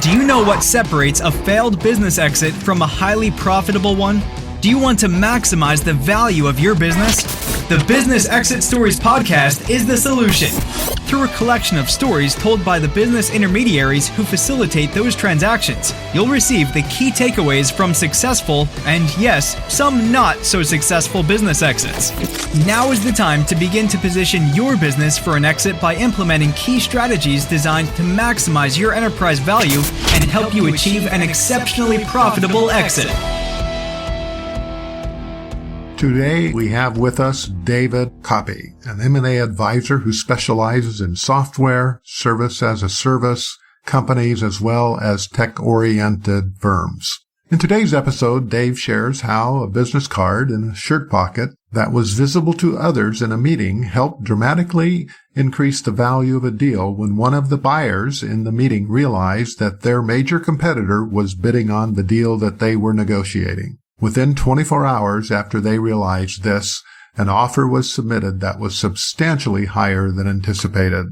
Do you know what separates a failed business exit from a highly profitable one? Do you want to maximize the value of your business? The Business Exit Stories podcast is the solution. Through a collection of stories told by the business intermediaries who facilitate those transactions, you'll receive the key takeaways from successful and, yes, some not so successful business exits. Now is the time to begin to position your business for an exit by implementing key strategies designed to maximize your enterprise value and help you achieve an exceptionally profitable exit. Today, we have with us David Kauppi, an M&A advisor who specializes in software, service-as-a-service, companies, as well as tech-oriented firms. In today's episode, Dave shares how a business card in a shirt pocket that was visible to others in a meeting helped dramatically increase the value of a deal when one of the buyers in the meeting realized that their major competitor was bidding on the deal that they were negotiating. Within 24 hours after they realized this, an offer was submitted that was substantially higher than anticipated.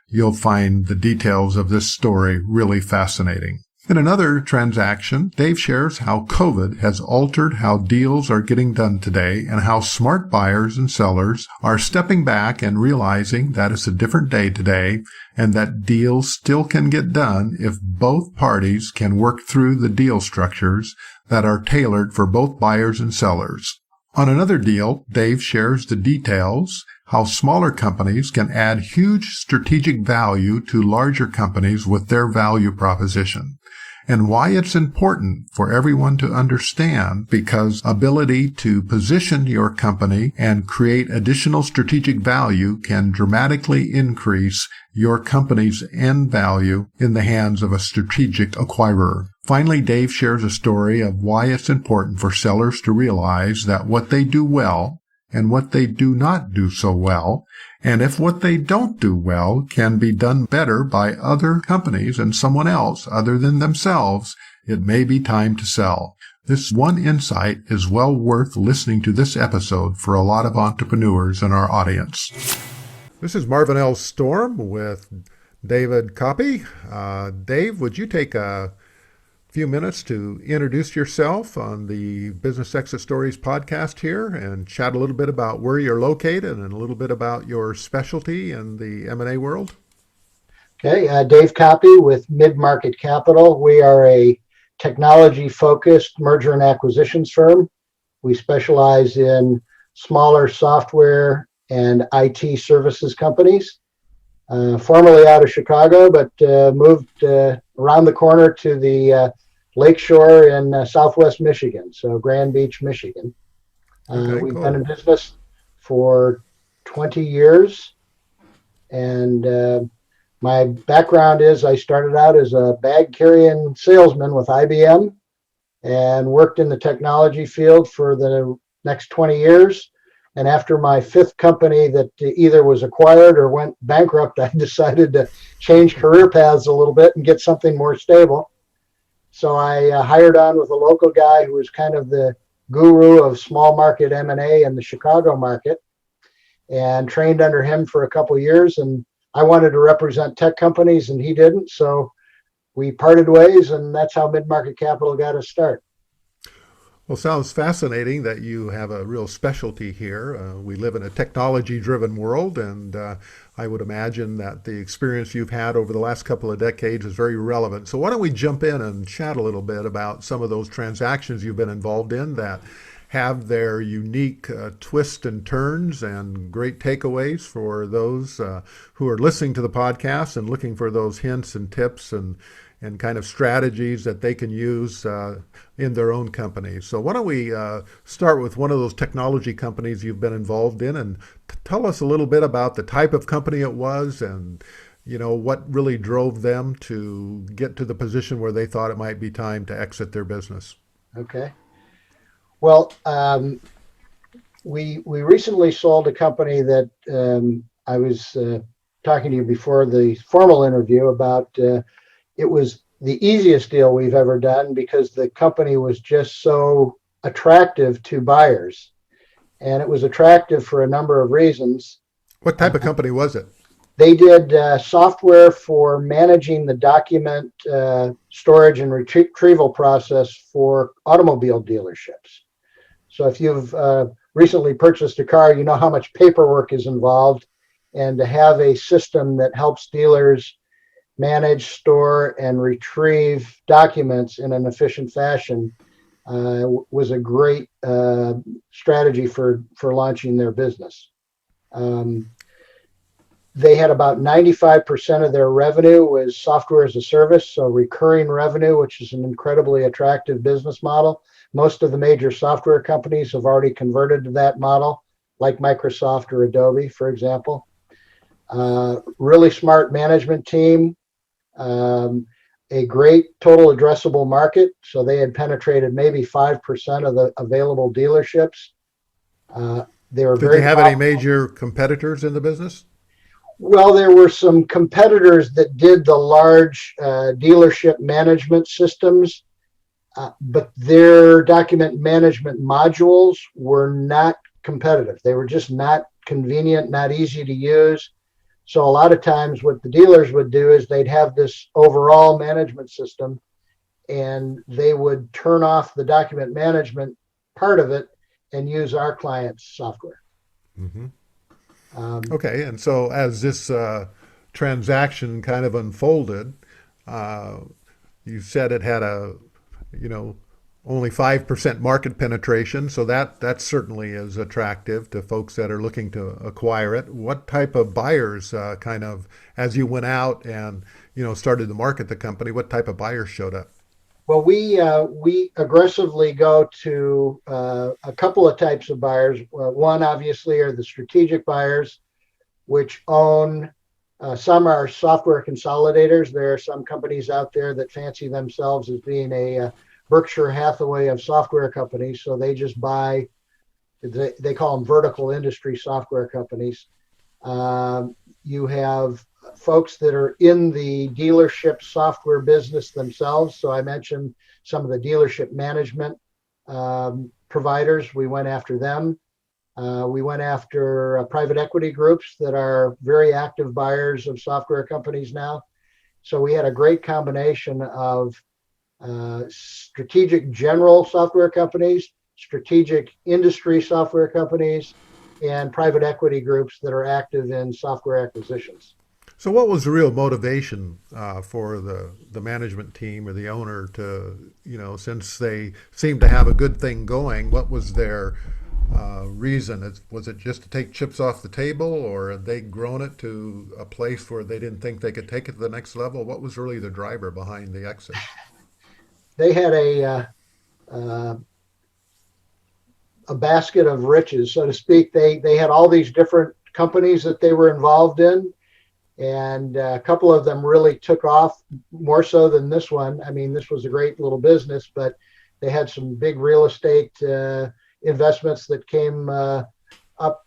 You'll find the details of this story really fascinating. In another transaction, Dave shares how COVID has altered how deals are getting done today and how smart buyers and sellers are stepping back and realizing that it's a different day today and that deals still can get done if both parties can work through the deal structures that are tailored for both buyers and sellers. On another deal, Dave shares the details, how smaller companies can add huge strategic value to larger companies with their value proposition, and why it's important for everyone to understand, because ability to position your company and create additional strategic value can dramatically increase your company's end value in the hands of a strategic acquirer. Finally, Dave shares a story of why it's important for sellers to realize that what they do well and what they do not do so well, and if what they don't do well can be done better by other companies and someone else other than themselves, it may be time to sell. This one insight is well worth listening to this episode for a lot of entrepreneurs in our audience. This is Marvin L. Storm with David Kauppi. Dave, would you take a few minutes to introduce yourself on the Business Exit Stories podcast here and chat a little bit about where you're located and a little bit about your specialty in the M&A world? Okay, Dave Kauppi with Mid-Market Capital. We are a technology-focused merger and acquisitions firm. We specialize in smaller software and IT services companies. Formerly out of Chicago, but moved around the corner to the Lakeshore in southwest Michigan, so Grand Beach, Michigan. We've been in business for 20 years, and my background is I started out as a bag-carrying salesman with IBM and worked in the technology field for the next 20 years. And after my fifth company that either was acquired or went bankrupt, I decided to change career paths a little bit and get something more stable. So I hired on with a local guy who was kind of the guru of small market M&A in the Chicago market, and trained under him for a couple of years. And I wanted to represent tech companies and he didn't. So we parted ways, and that's how Mid-Market Capital got us started. Well, sounds fascinating that you have a real specialty here. We live in a technology-driven world, and I would imagine that the experience you've had over the last couple of decades is very relevant. So why don't we jump in and chat a little bit about some of those transactions you've been involved in that have their unique twists and turns and great takeaways for those who are listening to the podcast and looking for those hints and tips and kind of strategies that they can use in their own companies. So why don't we start with one of those technology companies you've been involved in, and tell us a little bit about the type of company it was and what really drove them to get to the position where they thought it might be time to exit their business. Okay. Well, we recently sold a company that I was talking to you before the formal interview about. It was the easiest deal we've ever done because the company was just so attractive to buyers. And it was attractive for a number of reasons. What type of company was it? They did software for managing the document storage and retrieval process for automobile dealerships. So if you've recently purchased a car, you know how much paperwork is involved, and to have a system that helps dealers manage, store, and retrieve documents in an efficient fashion was a great strategy for launching their business. They had about 95% of their revenue was software as a service, so recurring revenue, which is an incredibly attractive business model. Most of the major software companies have already converted to that model, like Microsoft or Adobe, for example. Really smart management team, a great total addressable market. So they had penetrated maybe 5% of the available dealerships. They were Did very they have any major competitors in the business? Well, there were some competitors that did the large dealership management systems, but their document management modules were not competitive. They were just not convenient, not easy to use. So a lot of times what the dealers would do is they'd have this overall management system, and they would turn off the document management part of it and use our client's software. Mm-hmm. Okay, and so as this transaction kind of unfolded, you said it had only 5% market penetration, so that certainly is attractive to folks that are looking to acquire it. What type of buyers kind of, as you went out and started to market the company, what type of buyers showed up? Well, we aggressively go to a couple of types of buyers. One, obviously, are the strategic buyers, which own some are software consolidators. There are some companies out there that fancy themselves as being a Berkshire Hathaway of software companies. So they just buy, they call them vertical industry software companies. You have folks that are in the dealership software business themselves. So I mentioned some of the dealership management providers. We went after them. We went after private equity groups that are very active buyers of software companies now. So we had a great combination of strategic general software companies, strategic industry software companies, and private equity groups that are active in software acquisitions. So what was the real motivation for the management team or the owner to, since they seemed to have a good thing going, what was their reason? Was it just to take chips off the table, or had they grown it to a place where they didn't think they could take it to the next level? What was really the driver behind the exit? They had a basket of riches, so to speak. They had all these different companies that they were involved in, and a couple of them really took off more so than this one. I mean, this was a great little business, but they had some big real estate investments that came up,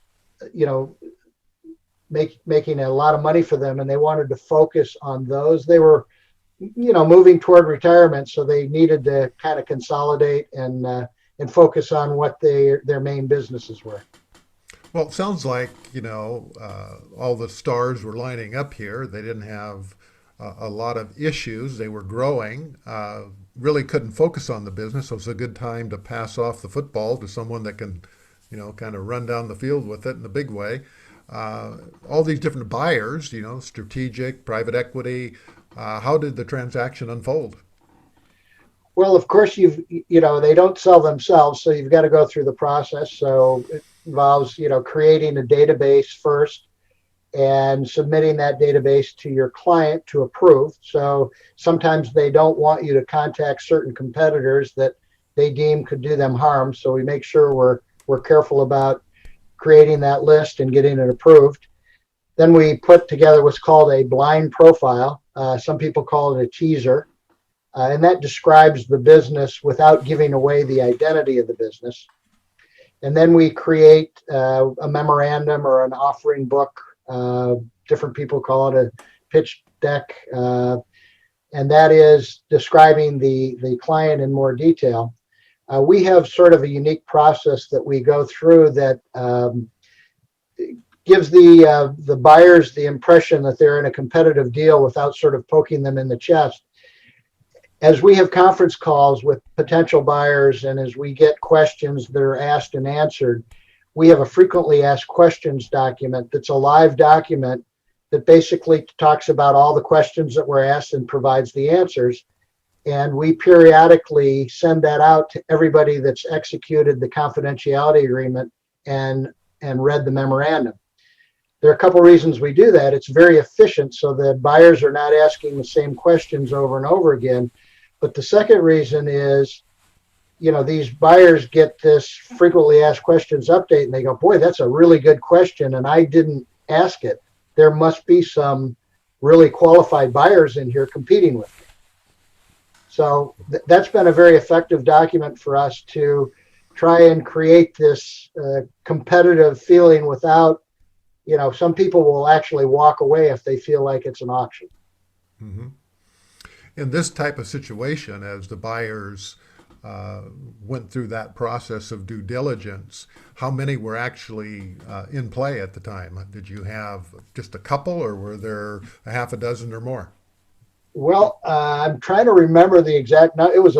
making a lot of money for them, and they wanted to focus on those. They were, moving toward retirement, so they needed to kind of consolidate and focus on what their main businesses were. Well, it sounds like, all the stars were lining up here. They didn't have a lot of issues. They were growing, really couldn't focus on the business. So it's a good time to pass off the football to someone that can, kind of run down the field with it in a big way. All these different buyers, strategic, private equity. How did the transaction unfold? Well, of course, they don't sell themselves, so you've got to go through the process. So it involves, creating a database first and submitting that database to your client to approve. So sometimes they don't want you to contact certain competitors that they deem could do them harm. So we make sure we're careful about creating that list and getting it approved. Then we put together what's called a blind profile. Some people call it a teaser. And that describes the business without giving away the identity of the business. And then we create a memorandum or an offering book. Different people call it a pitch deck. And that is describing the client in more detail. We have sort of a unique process that we go through that gives the buyers the impression that they're in a competitive deal without sort of poking them in the chest. As we have conference calls with potential buyers and as we get questions that are asked and answered, we have a frequently asked questions document that's a live document that basically talks about all the questions that were asked and provides the answers. And we periodically send that out to everybody that's executed the confidentiality agreement and read the memorandum. There are a couple reasons we do that. It's very efficient so that buyers are not asking the same questions over and over again. But the second reason is, these buyers get this frequently asked questions update and they go, boy, that's a really good question. And I didn't ask it. There must be some really qualified buyers in here competing with me. So that's been a very effective document for us to try and create this competitive feeling without, some people will actually walk away if they feel like it's an auction. Mm-hmm. In this type of situation, as the buyers went through that process of due diligence, how many were actually in play at the time? Did you have just a couple, or were there a half a dozen or more? Well, I'm trying to remember the exact. No, it was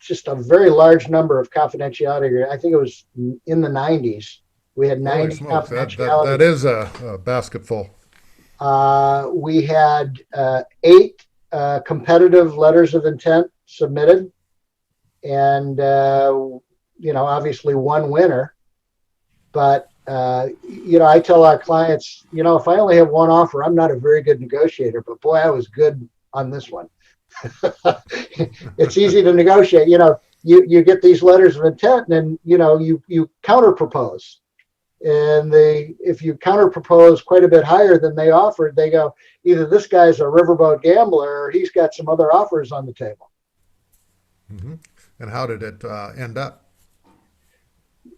just a very large number of confidentiality. I think it was in the 90s. We had 90 confidentiality. That is a basketful. We had 8 competitive letters of intent submitted, and obviously one winner. But I tell our clients, if I only have one offer, I'm not a very good negotiator. But boy, I was good on this one. It's easy to negotiate. You get these letters of intent, and you counter propose. And if you counter propose quite a bit higher than they offered, they go, either this guy's a riverboat gambler or he's got some other offers on the table. Mm-hmm. And how did it end up?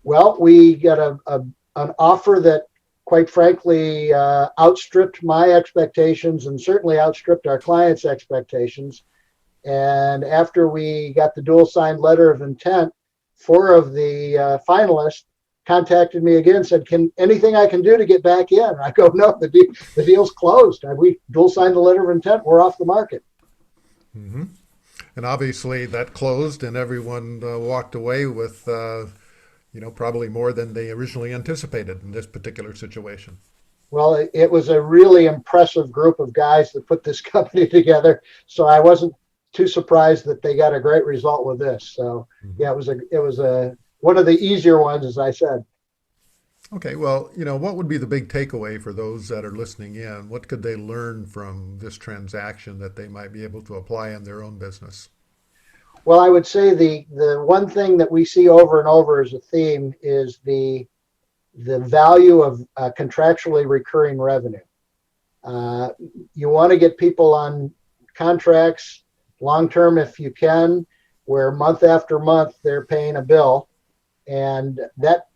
Well, we got an offer that, quite frankly, outstripped my expectations and certainly outstripped our clients' expectations. And after we got the dual signed letter of intent, 4 of the finalists contacted me again, said, anything I can do to get back in? I go, no, the deal's closed. We dual signed the letter of intent. We're off the market. Mm-hmm. And obviously that closed and everyone walked away with, probably more than they originally anticipated in this particular situation. Well, it was a really impressive group of guys that put this company together. So I wasn't too surprised that they got a great result with this. So yeah, it was one of the easier ones, as I said. Okay, well, what would be the big takeaway for those that are listening in? What could they learn from this transaction that they might be able to apply in their own business? Well, I would say the one thing that we see over and over as a theme is the value of contractually recurring revenue. You want to get people on contracts long-term if you can, where month after month they're paying a bill. And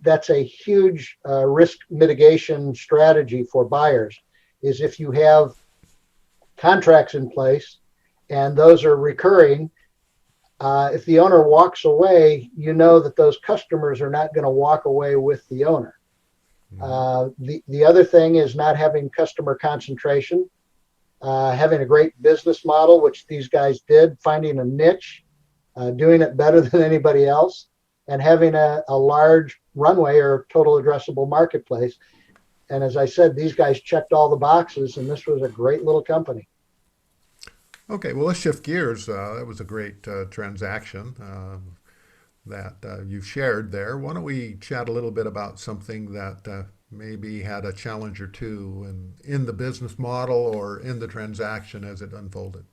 that's a huge risk mitigation strategy for buyers, is if you have contracts in place and those are recurring, if the owner walks away, that those customers are not going to walk away with the owner. The other thing is not having customer concentration, having a great business model, which these guys did, finding a niche, doing it better than anybody else, and having a large runway or total addressable marketplace. And as I said, these guys checked all the boxes, and this was a great little company. Okay, well, let's shift gears. That was a great transaction that you shared there. Why don't we chat a little bit about something that maybe had a challenge or two in the business model or in the transaction as it unfolded?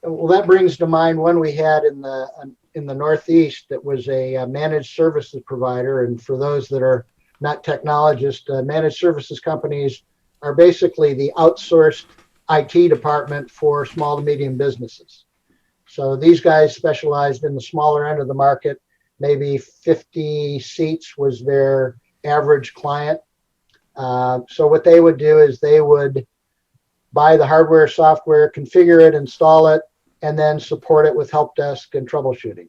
Well, that brings to mind one we had in the Northeast that was a managed services provider. And for those that are not technologists, managed services companies are basically the outsourced IT department for small to medium businesses. So these guys specialized in the smaller end of the market. Maybe 50 seats was their average client. So what they would do is they would buy the hardware, software, configure it, install it, and then support it with help desk and troubleshooting.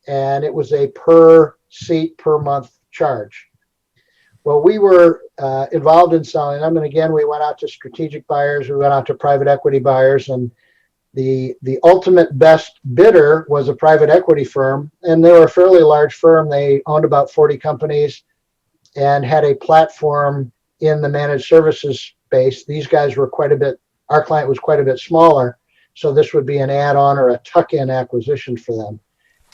And it was a per seat per month charge. Well, we were involved in selling them, and again, we went out to strategic buyers, we went out to private equity buyers, and the ultimate best bidder was a private equity firm, and they were a fairly large firm. They owned about 40 companies and had a platform in the managed services space. These guys were quite a bit, our client was quite a bit smaller, so this would be an add-on or a tuck-in acquisition for them.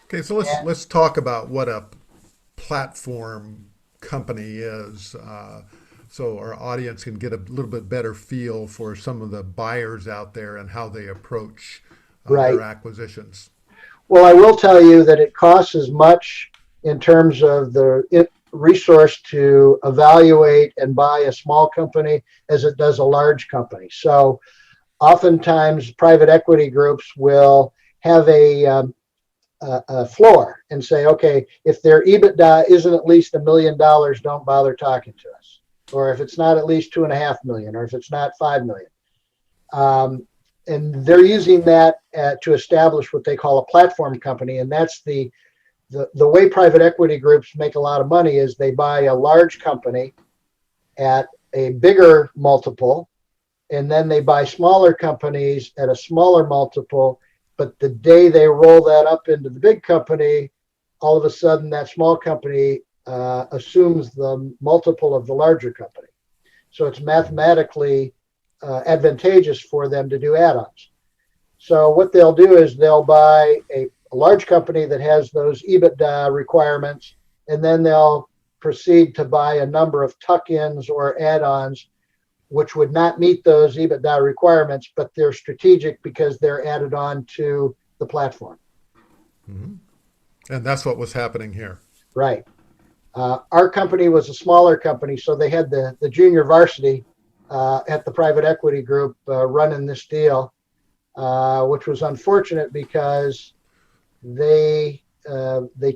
Okay, so let's talk about what a platform company is, so our audience can get a little bit better feel for some of the buyers out there and how they approach Right. their acquisitions. Well, I will tell you that it costs as much in terms of the resource to evaluate and buy a small company as it does a large company. So oftentimes private equity groups will have a floor and say, okay, if their EBITDA isn't at least $1 million, don't bother talking to us. Or if it's not at least 2.5 million, or if it's not 5 million. And they're using that to establish what they call a platform company. And that's the way private equity groups make a lot of money is they buy a large company at a bigger multiple, and then they buy smaller companies at a smaller multiple. But the day they roll that up into the big company, all of a sudden that small company assumes the multiple of the larger company. So it's mathematically advantageous for them to do add-ons. So what they'll do is they'll buy a large company that has those EBITDA requirements, and then they'll proceed to buy a number of tuck-ins or add-ons which would not meet those EBITDA requirements, but they're strategic because they're added on to the platform. Mm-hmm. And that's what was happening here. Right. Our company was a smaller company, so they had the junior varsity at the private equity group running this deal, which was unfortunate because they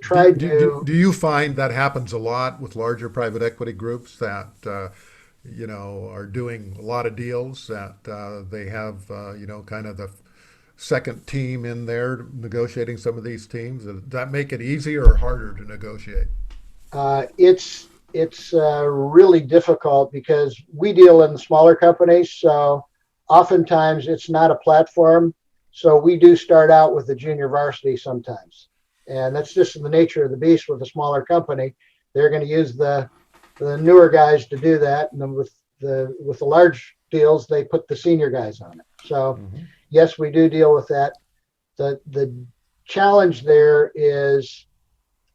tried to. Do you find that happens a lot with larger private equity groups that are doing a lot of deals that they have kind of the second team in there negotiating some of these teams? Does that make it easier or harder to negotiate? It's really difficult because we deal in smaller companies, so oftentimes it's not a platform. So we do start out with the junior varsity sometimes, and that's just the nature of the beast with a smaller company. They're going to use the newer guys to do that, and then with the large deals, they put the senior guys on it. So yes, we do deal with that. The challenge there is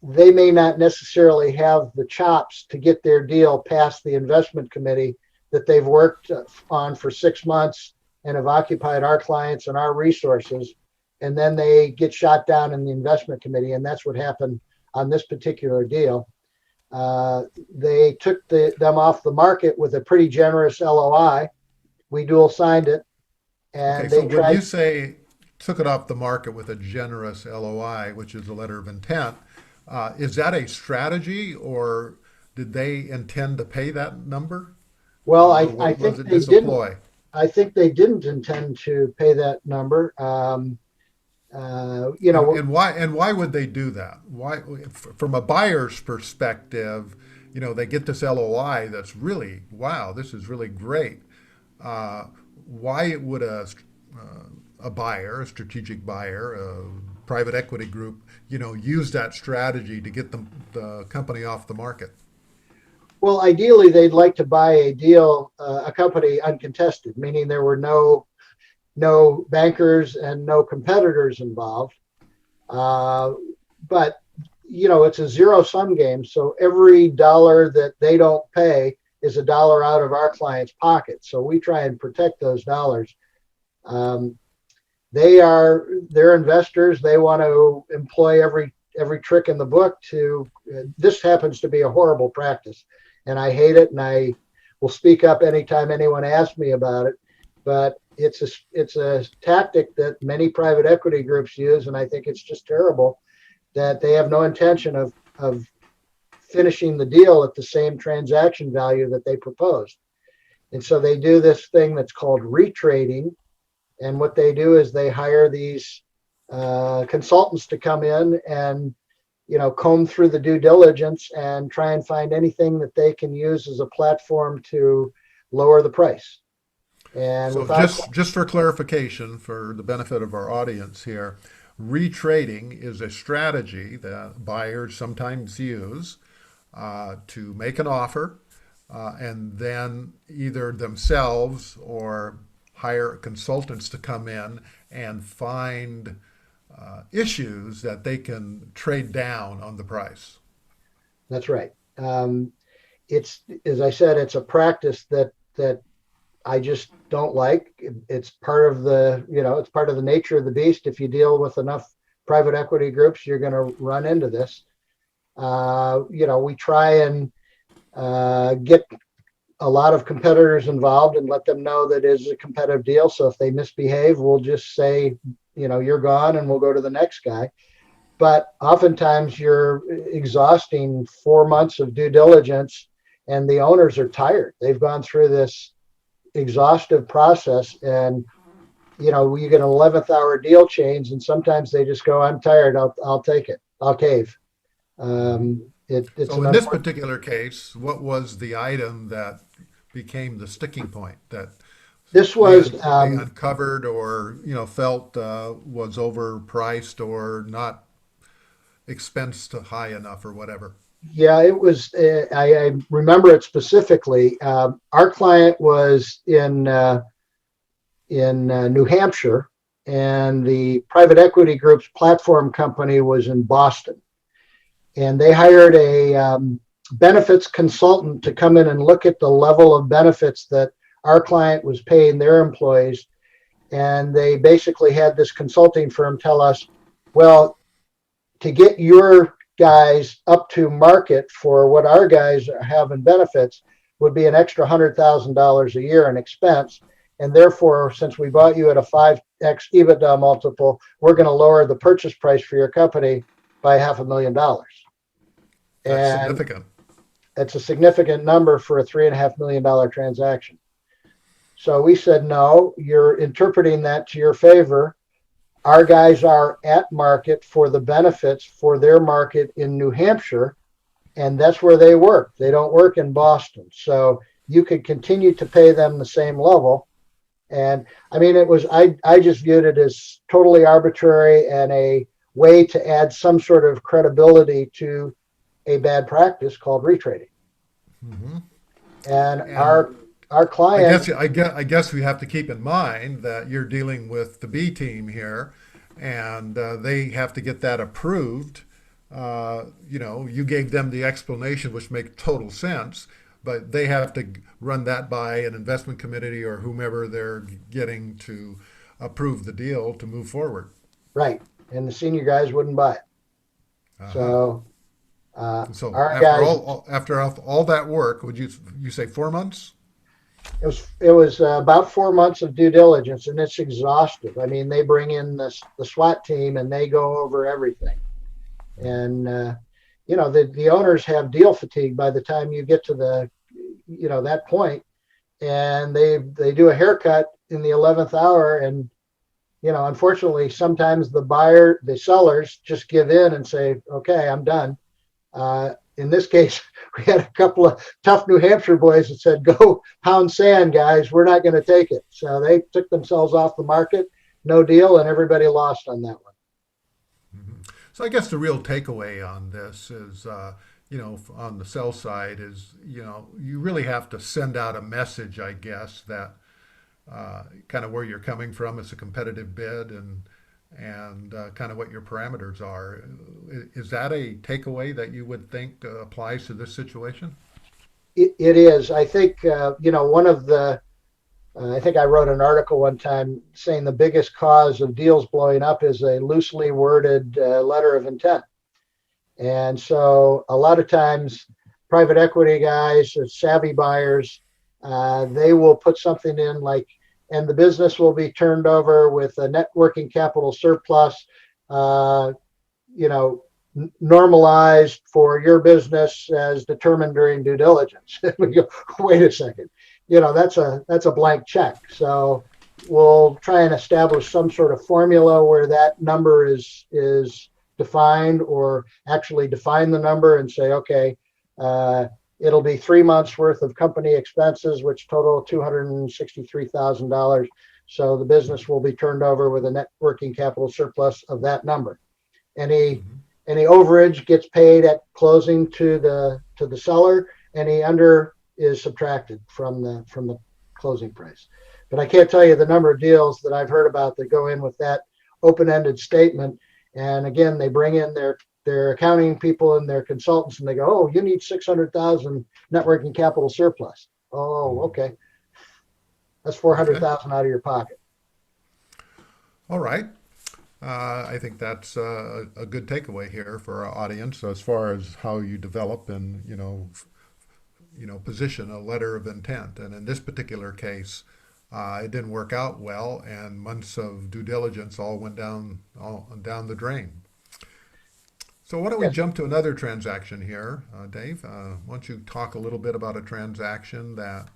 they may not necessarily have the chops to get their deal past the investment committee that they've worked on for 6 months and have occupied our clients and our resources, and then they get shot down in the investment committee, and that's what happened on this particular deal. They took them off the market with a pretty generous LOI. We dual signed it, and okay, so when you say took it off the market with a generous LOI, which is a letter of intent, is that a strategy, or did they intend to pay that number? Well, I think they didn't. I think they didn't intend to pay that number. And why would they do that? Why, from a buyer's perspective, they get this LOI that's really, wow, this is really great. Why would a buyer, a strategic buyer, a private equity group, use that strategy to get the company off the market? Well, ideally, they'd like to buy a company uncontested, meaning there were no bankers and no competitors involved. But it's a zero-sum game. So every dollar that they don't pay is a dollar out of our client's pocket. So we try and protect those dollars. They're investors. They want to employ every trick in the book this happens to be a horrible practice, and I hate it, and I will speak up anytime anyone asks me about it. But it's a tactic that many private equity groups use, and I think it's just terrible that they have no intention of finishing the deal at the same transaction value that they proposed. And so they do this thing that's called retrading. And what they do is they hire these consultants to come in and comb through the due diligence and try and find anything that they can use as a platform to lower the price. And So without, just for clarification, for the benefit of our audience here, retrading is a strategy that buyers sometimes use to make an offer and then either themselves or hire consultants to come in and find issues that they can trade down on the price. that's right. It's, as I said, it's a practice that I just don't like. It's part of it's part of the nature of the beast. If you deal with enough private equity groups, you're going to run into this. We try and get a lot of competitors involved and let them know that it is a competitive deal. So if they misbehave, we'll just say, you're gone, and we'll go to the next guy. But oftentimes you're exhausting 4 months of due diligence, and the owners are tired. They've gone through this exhaustive process, and you get an 11th hour deal change, and sometimes they just go, I'm tired, I'll take it, I'll cave. It's So in this particular case, what was the item that became the sticking point that this they, was they uncovered or felt was overpriced or not expensed high enough or whatever? Yeah, it was. I remember it specifically. Our client was in New Hampshire, and the private equity group's platform company was in Boston. And they hired a benefits consultant to come in and look at the level of benefits that our client was paying their employees. And they basically had this consulting firm tell us, well, to get your guys up to market for what our guys have in benefits would be an extra $100,000 a year in expense. And therefore, since we bought you at a 5x EBITDA multiple, we're going to lower the purchase price for your company by $500,000. That's And significant. it's a significant number for a $3.5 million transaction. So we said, no, you're interpreting that to your favor. Our guys are at market for the benefits for their market in New Hampshire, and that's where they work. They don't work in Boston. So you could continue to pay them the same level. And I mean, I just viewed it as totally arbitrary and a way to add some sort of credibility to a bad practice called retrading. Mm-hmm. And And our client, I guess we have to keep in mind that you're dealing with the B team here, and they have to get that approved. You gave them the explanation, which makes total sense, but they have to run that by an investment committee or whomever they're getting to approve the deal to move forward. right, and the senior guys wouldn't buy it. Uh-huh. So So our after guys, all that work, would you say 4 months? it was about 4 months of due diligence, and it's exhaustive. I mean, they bring in the SWAT team and they go over everything. And the owners have deal fatigue by the time you get to that point, and they do a haircut in the 11th hour, and unfortunately sometimes the sellers just give in and say, okay, I'm done. In this case, we had a couple of tough New Hampshire boys that said, go pound sand, guys, we're not going to take it. So they took themselves off the market, no deal, and everybody lost on that one. Mm-hmm. So I guess the real takeaway on this is, on the sell side is, you really have to send out a message, I guess, that kind of where you're coming from. It's a competitive bid and kind of what your parameters are. Is that a takeaway that you would think applies to this situation? It is. I think, one of the, I think I wrote an article one time saying the biggest cause of deals blowing up is a loosely worded letter of intent. And so a lot of times private equity guys or savvy buyers, they will put something in like, and the business will be turned over with a net working capital surplus, normalized for your business as determined during due diligence. We go, wait a second, that's a blank check. So we'll try and establish some sort of formula where that number is defined or actually define the number and say, okay, it'll be 3 months worth of company expenses, which total $263,000. So the business will be turned over with a net working capital surplus of that number. Any overage gets paid at closing to the seller. Any under is subtracted from the closing price. But I can't tell you the number of deals that I've heard about that go in with that open-ended statement. And again, they bring in their accounting people and their consultants, and they go, "Oh, you need 600,000 net working capital surplus." Oh, okay, that's 400,000 out of your pocket. All right. I think that's a good takeaway here for our audience as far as how you develop and position a letter of intent. And in this particular case, it didn't work out well, and months of due diligence all went down the drain. So why don't we jump to another transaction here, Dave? Why don't you talk a little bit about a transaction that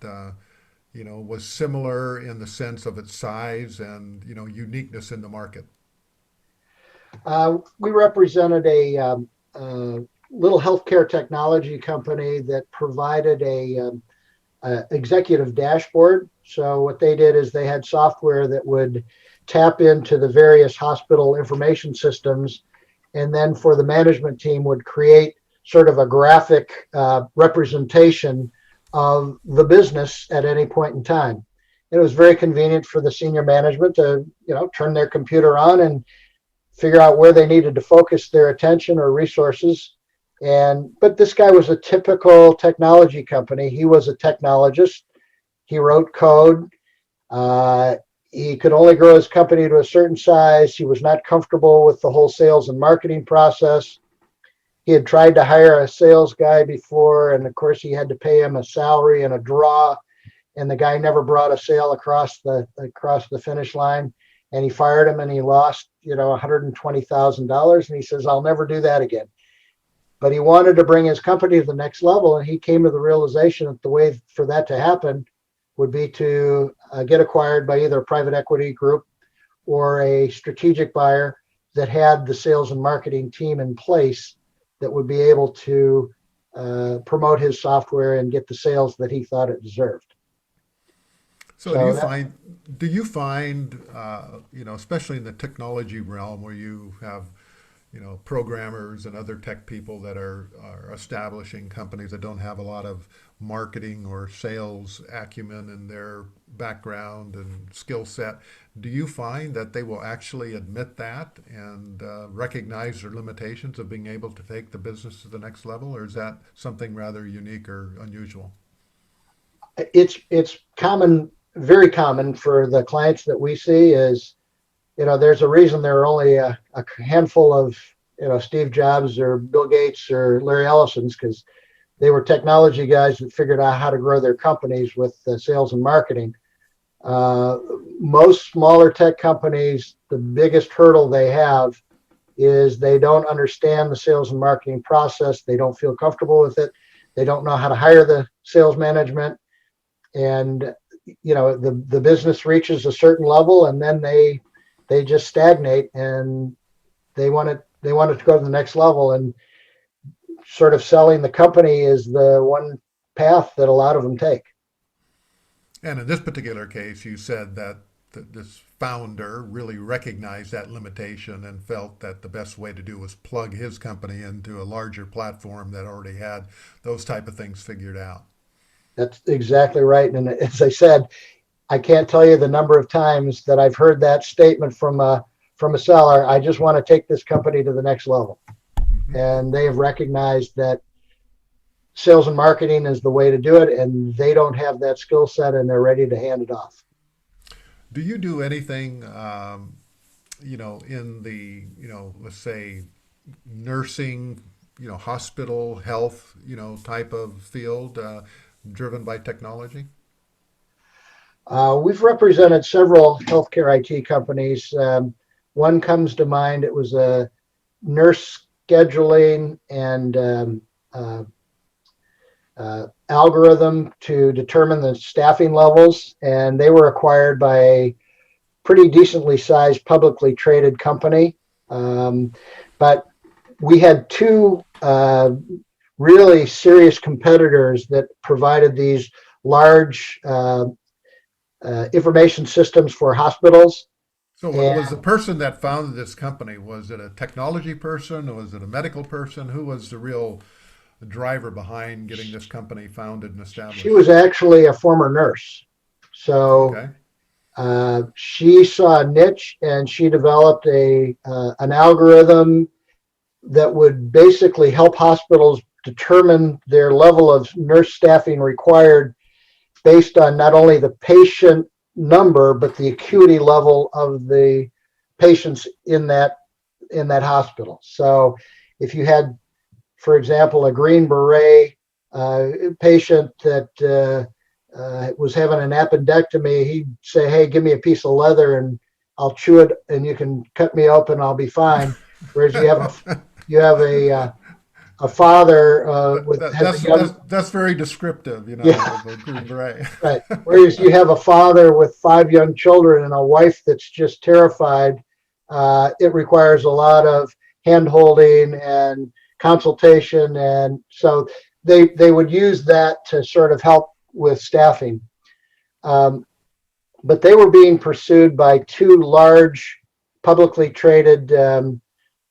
was similar in the sense of its size and uniqueness in the market? We represented a little healthcare technology company that provided a executive dashboard. So what they did is they had software that would tap into the various hospital information systems, and then for the management team would create sort of a graphic representation of the business at any point in time. It was very convenient for the senior management to turn their computer on and figure out where they needed to focus their attention or resources. But this guy was a typical technology company. He was a technologist. He wrote code. He could only grow his company to a certain size. He was not comfortable with the whole sales and marketing process. He had tried to hire a sales guy before, and of course he had to pay him a salary and a draw, and the guy never brought a sale across the finish line, and he fired him, and he lost $120,000, and he says, "I'll never do that again." But he wanted to bring his company to the next level, and he came to the realization that the way for that to happen would be to get acquired by either a private equity group or a strategic buyer that had the sales and marketing team in place that would be able to promote his software and get the sales that he thought it deserved. So do you find, especially in the technology realm where you have programmers and other tech people that are establishing companies that don't have a lot of marketing or sales acumen in their background and skill set, do you find that they will actually admit that and recognize their limitations of being able to take the business to the next level, or is that something rather unique or unusual? It's common, very common for the clients that we see is, there's a reason there are only a handful of, Steve Jobs or Bill Gates or Larry Ellison's, because they were technology guys that figured out how to grow their companies with sales and marketing. Most smaller tech companies, the biggest hurdle they have is they don't understand the sales and marketing process. They don't feel comfortable with it. They don't know how to hire the sales management. And, the business reaches a certain level, and then they just stagnate, and they want it to go to the next level, and sort of selling the company is the one path that a lot of them take. And in this particular case, you said that this founder really recognized that limitation and felt that the best way to do was plug his company into a larger platform that already had those type of things figured out. That's exactly right. And as I said, I can't tell you the number of times that I've heard that statement from a seller. I just want to take this company to the next level. Mm-hmm. And they have recognized that sales and marketing is the way to do it, and they don't have that skill set, and they're ready to hand it off. Do you do anything, in the, let's say, nursing, hospital health, type of field driven by technology? We've represented several healthcare IT companies. One comes to mind. It was a nurse scheduling and algorithm to determine the staffing levels, and they were acquired by a pretty decently sized publicly traded company. But we had two really serious competitors that provided these large information systems for hospitals. So And was the person that founded this company, was it a technology person or was it a medical person? Who was the real driver behind getting this company founded and she established? was actually a former nurse. So Okay. she saw a niche and she developed an algorithm that would basically help hospitals determine their level of nurse staffing required based on not only the patient number but the acuity level of the patients in that hospital. So if you had, for example, a Green Beret patient that was having an appendectomy, he'd say, "Hey, give me a piece of leather and I'll chew it, and you can cut me open, I'll be fine." Whereas you have a father with has a young That's very descriptive, yeah, of a Green Beret. right. Whereas you have a father with 5 young children and a wife that's just terrified. It requires a lot of hand holding and consultation, and so they would use that to sort of help with staffing. Um, but they were being pursued by two large publicly traded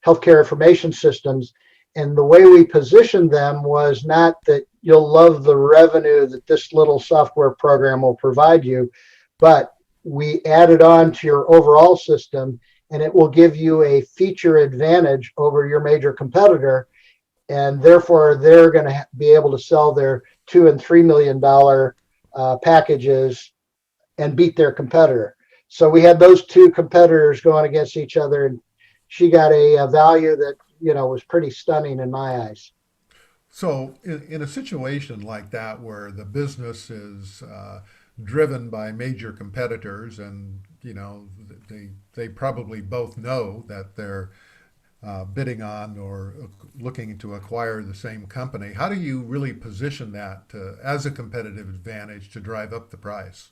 healthcare information systems. And the way we positioned them was not that you'll love the revenue that this little software program will provide you, but we added on to your overall system and it will give you a feature advantage over your major competitor. And therefore, they're going to be able to sell their $2 and $3 million packages and beat their competitor. So we had those two competitors going against each other, and she got a value that was pretty stunning in my eyes. So, in a situation like that where the business is driven by major competitors, and they probably both know that they're bidding on or looking to acquire the same company, how do you really position that as a competitive advantage to drive up the price?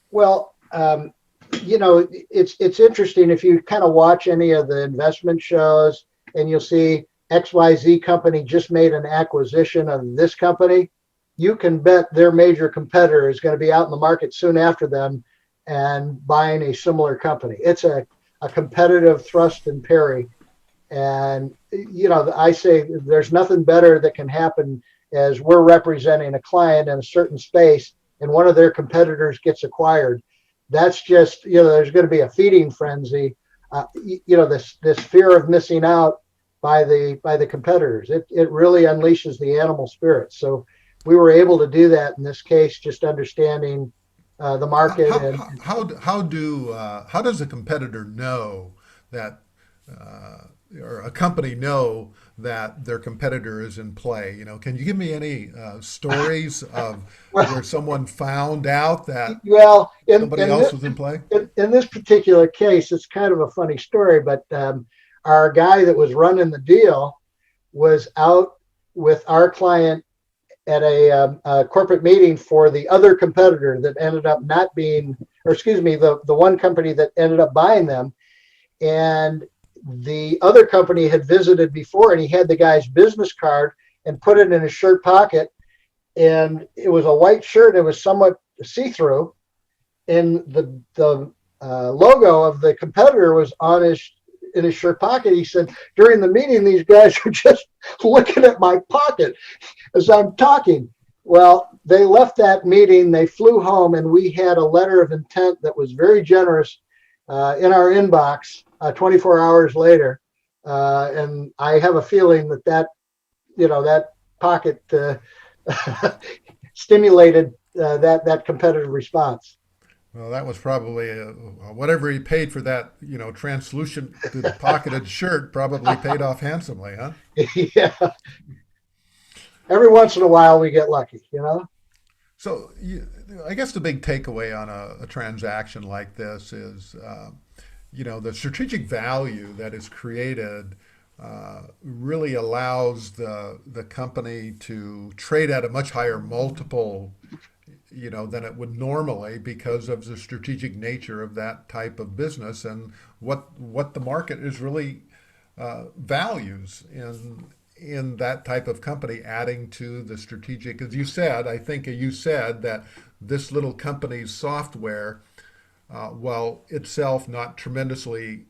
Well, it's interesting if you kind of watch any of the investment shows and you'll see XYZ company just made an acquisition of this company. You can bet their major competitor is going to be out in the market soon after them and buying a similar company. It's a competitive thrust and parry. And, I say there's nothing better that can happen as we're representing a client in a certain space and one of their competitors gets acquired. That's just, there's going to be a feeding frenzy. This fear of missing out by the competitors. It really unleashes the animal spirit. So we were able to do that in this case, just understanding the market. And How does a competitor know that or a company know that their competitor is in play? Can you give me any stories of well, where someone found out that well, somebody else was in play? in this particular case, it's kind of a funny story, but our guy that was running the deal was out with our client at a corporate meeting for the other competitor that ended up not being, or excuse me, the one company that ended up buying them. And the other company had visited before, and he had the guy's business card and put it in his shirt pocket. And it was a white shirt. It was somewhat see-through, and the logo of the competitor was in his shirt pocket. He said, during the meeting, these guys are just looking at my pocket as I'm talking. Well, they left that meeting, they flew home, and we had a letter of intent that was very generous in our inbox 24 hours later. And I have a feeling that pocket stimulated that competitive response. Well, that was probably whatever he paid for that, translucent pocketed shirt probably paid off handsomely, huh? Yeah. Every once in a while we get lucky. So I guess the big takeaway on a transaction like this is, the strategic value that is created really allows the company to trade at a much higher multiple, than it would normally because of the strategic nature of that type of business and what the market is really values in that type of company, adding to the strategic. As you said, I think you said that this little company's software, while itself not tremendously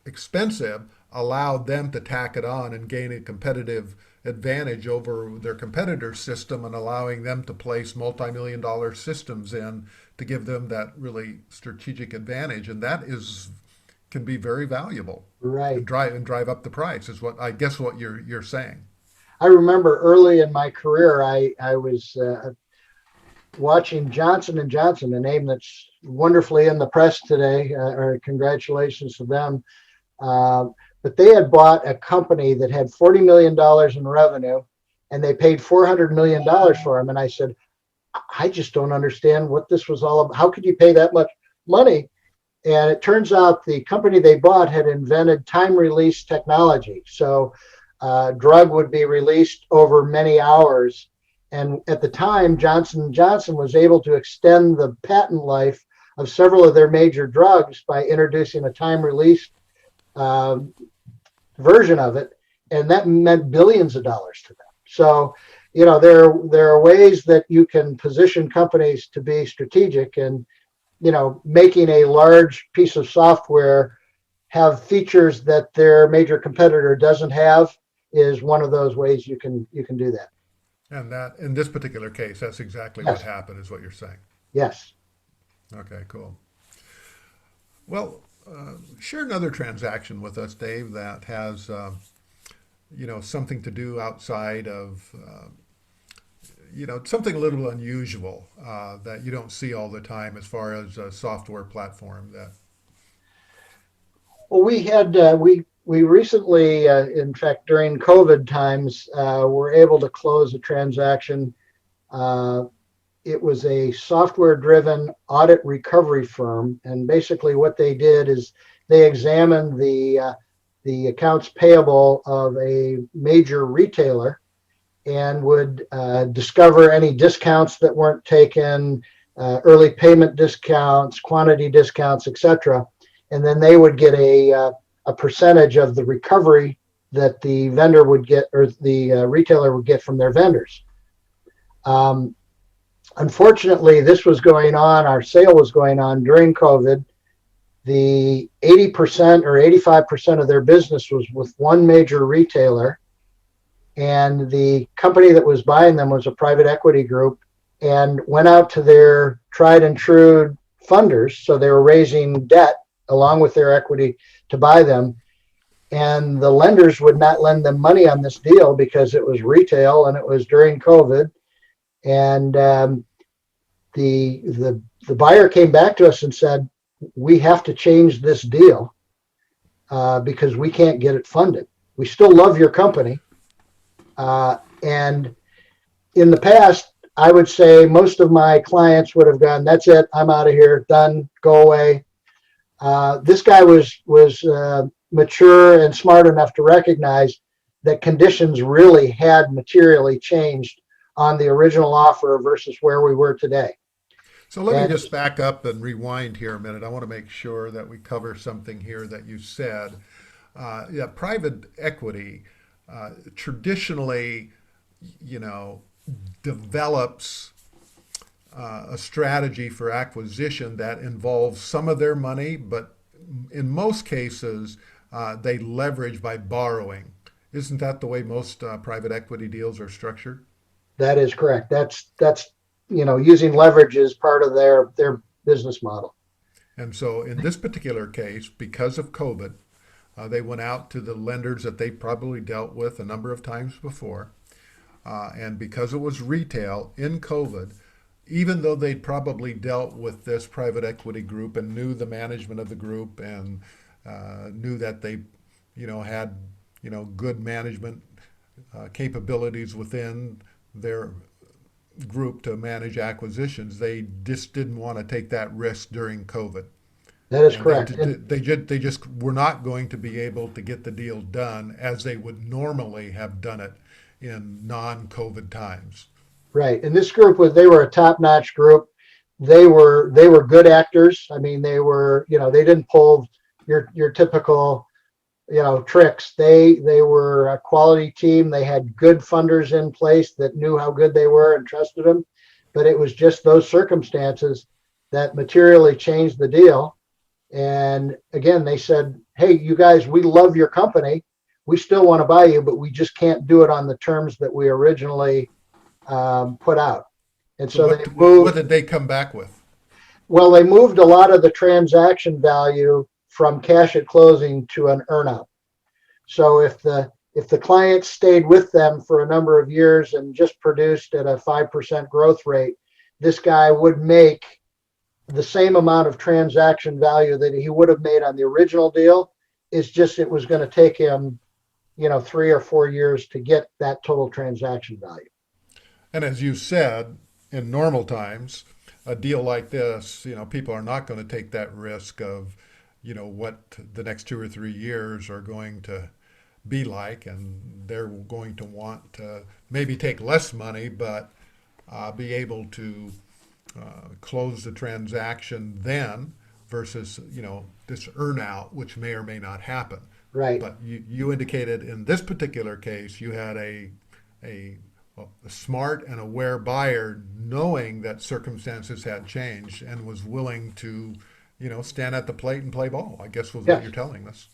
expensive, allowed them to tack it on and gain a competitive advantage over their competitor's system, and allowing them to place multi-million-dollar systems in to give them that really strategic advantage. And that can be very valuable Right. and drive up the price, is what I guess what you're saying. I remember early in my career, I was watching Johnson and Johnson, a name that's wonderfully in the press today. Or congratulations to them. But they had bought a company that had $40 million in revenue, and they paid $400 million for them. And I said, I just don't understand what this was all about. How could you pay that much money? And it turns out the company they bought had invented time release technology. So drug would be released over many hours. And at the time, Johnson & Johnson was able to extend the patent life of several of their major drugs by introducing a time release version of it. And that meant billions of dollars to them. So, there are ways that you can position companies to be strategic, and making a large piece of software have features that their major competitor doesn't have is one of those ways you can do that. And that, in this particular case, that's exactly Yes. what happened, is what you're saying. Yes. Okay, cool. Well, share another transaction with us, Dave, that has, something to do outside of, something a little unusual that you don't see all the time as far as a software platform that. Well, we recently, in fact, during COVID times, were able to close a transaction. It was a software-driven audit recovery firm, and basically what they did is they examined the accounts payable of a major retailer and would discover any discounts that weren't taken, early payment discounts, quantity discounts, etc. And then they would get a percentage of the recovery that the vendor would get, or the retailer would get from their vendors. Unfortunately, this was going on, our sale was going on during COVID. The 80% or 85% of their business was with one major retailer, and the company that was buying them was a private equity group, and went out to their tried and true funders. So they were raising debt along with their equity to buy them. And the lenders would not lend them money on this deal because it was retail and it was during COVID. And the buyer came back to us and said, we have to change this deal because we can't get it funded. We still love your company. And in the past, I would say most of my clients would have gone, that's it, I'm out of here, done, go away. This guy was mature and smart enough to recognize that conditions really had materially changed on the original offer versus where we were today. So let me just back up and rewind here a minute. I want to make sure that we cover something here that you said. Private equity traditionally, develops a strategy for acquisition that involves some of their money, but in most cases, they leverage by borrowing. Isn't that the way most private equity deals are structured? That is correct. That's using leverage as part of their business model. And so in this particular case, because of COVID, they went out to the lenders that they probably dealt with a number of times before. And because it was retail in COVID, even though they'd probably dealt with this private equity group and knew the management of the group and knew that they, had, good management capabilities within their group to manage acquisitions, they just didn't want to take that risk during COVID. That is correct. They just were not going to be able to get the deal done as they would normally have done it in non-COVID times. Right. And this group they were a top-notch group. They were good actors. I mean, they were, they didn't pull your typical tricks. They were a quality team. They had good funders in place that knew how good they were and trusted them. But it was just those circumstances that materially changed the deal. And again, they said, hey, you guys, we love your company. We still want to buy you, but we just can't do it on the terms that we originally put out. And so what did they come back with? Well, they moved a lot of the transaction value from cash at closing to an earnout. So if the client stayed with them for a number of years and just produced at a 5% growth rate, this guy would make the same amount of transaction value that he would have made on the original deal. It's just it was going to take him, 3 or 4 years to get that total transaction value. And as you said, in normal times, a deal like this, people are not going to take that risk of, what the next 2 or 3 years are going to be like, and they're going to want to maybe take less money, but be able to close the transaction then versus, this earnout, which may or may not happen. Right. But you indicated in this particular case, you had a smart and aware buyer knowing that circumstances had changed and was willing to, stand at the plate and play ball, I guess was what you're telling us.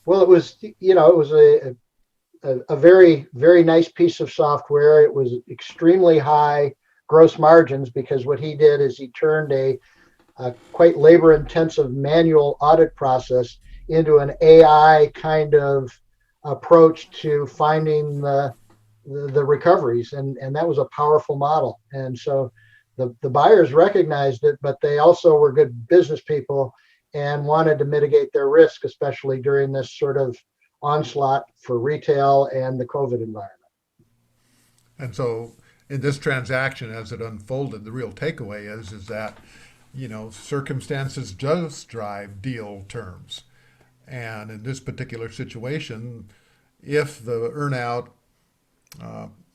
Well, it was, a very, very nice piece of software. It was extremely high gross margins because what he did is he turned a quite labor intensive manual audit process into an AI kind of approach to finding the recoveries. And that was a powerful model. And so the buyers recognized it, but they also were good business people and wanted to mitigate their risk, especially during this sort of onslaught for retail and the COVID environment. And so in this transaction, as it unfolded, the real takeaway is that, circumstances does drive deal terms. And in this particular situation, if the earnout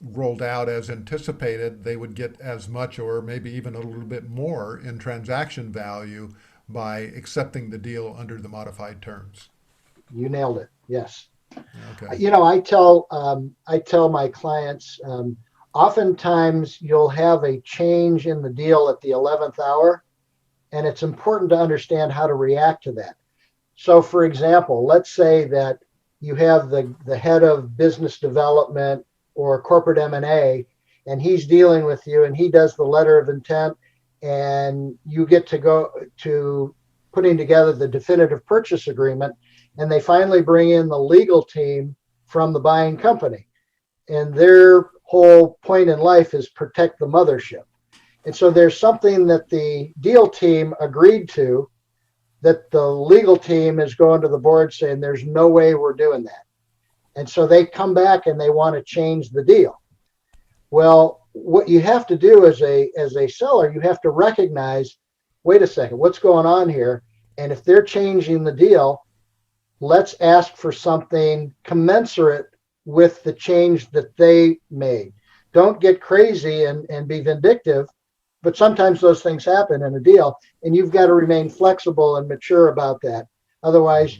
rolled out as anticipated, they would get as much or maybe even a little bit more in transaction value by accepting the deal under the modified terms. You nailed it. Yes. Okay. I tell my clients, oftentimes you'll have a change in the deal at the 11th hour, and it's important to understand how to react to that. So, for example, let's say that you have the head of business development or corporate M&A, and he's dealing with you, and he does the letter of intent, and you get to go to putting together the definitive purchase agreement, and they finally bring in the legal team from the buying company. And their whole point in life is protect the mothership. And so there's something that the deal team agreed to that the legal team is going to the board saying there's no way we're doing that. And so they come back and they want to change the deal. Well, what you have to do as a seller, you have to recognize, wait a second, what's going on here? And if they're changing the deal, let's ask for something commensurate with the change that they made. Don't get crazy and be vindictive, but sometimes those things happen in a deal, and you've got to remain flexible and mature about that. Otherwise,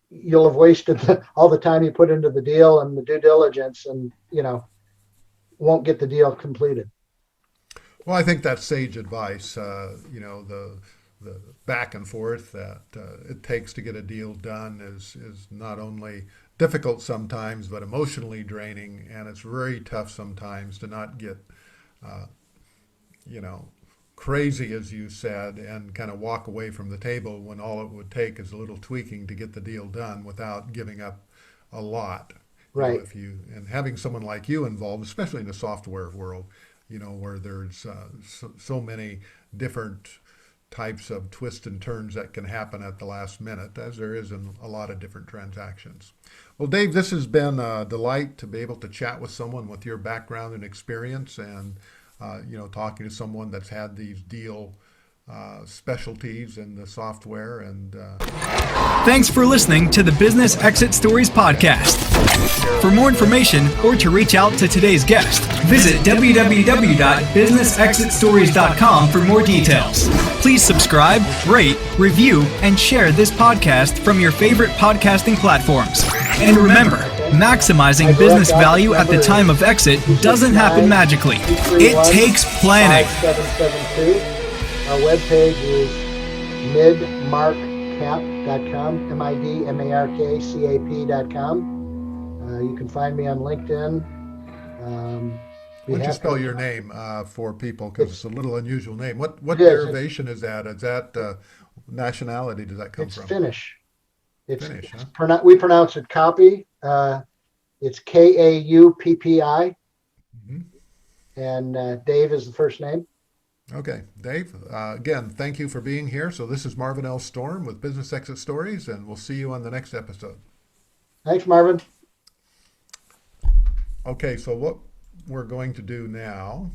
you'll have wasted all the time you put into the deal and the due diligence and, won't get the deal completed. Well, I think that's sage advice, the back and forth that it takes to get a deal done is not only difficult sometimes, but emotionally draining. And it's very tough sometimes to not get, crazy, as you said, and kind of walk away from the table when all it would take is a little tweaking to get the deal done without giving up a lot. Right. And having someone like you involved, especially in the software world, where there's so many different types of twists and turns that can happen at the last minute, as there is in a lot of different transactions. Well, Dave, this has been a delight to be able to chat with someone with your background and experience, and talking to someone that's had these deal specialties in the software. And thanks for listening to the Business Exit Stories podcast. For more information or to reach out to today's guest, visit www.businessexitstories.com for more details. Please subscribe, rate, review, and share this podcast from your favorite podcasting platforms. And remember, maximizing business value at the time of exit doesn't happen magically. It takes planning. 5772. Our webpage is midmarkcap.com, midmarkcap.com. You can find me on LinkedIn. Why don't you spell your name for people, because it's a little unusual name. What It is. derivation is that? Is that nationality does that come It's from? Finnish. Finnish, huh? We pronounce it Kauppi. It's Kauppi. Mhm. And Dave is the first name. Okay, Dave, again, thank you for being here. So this is Marvin L. Storm with Business Exit Stories, and we'll see you on the next episode. Thanks, Marvin. Okay, so what we're going to do now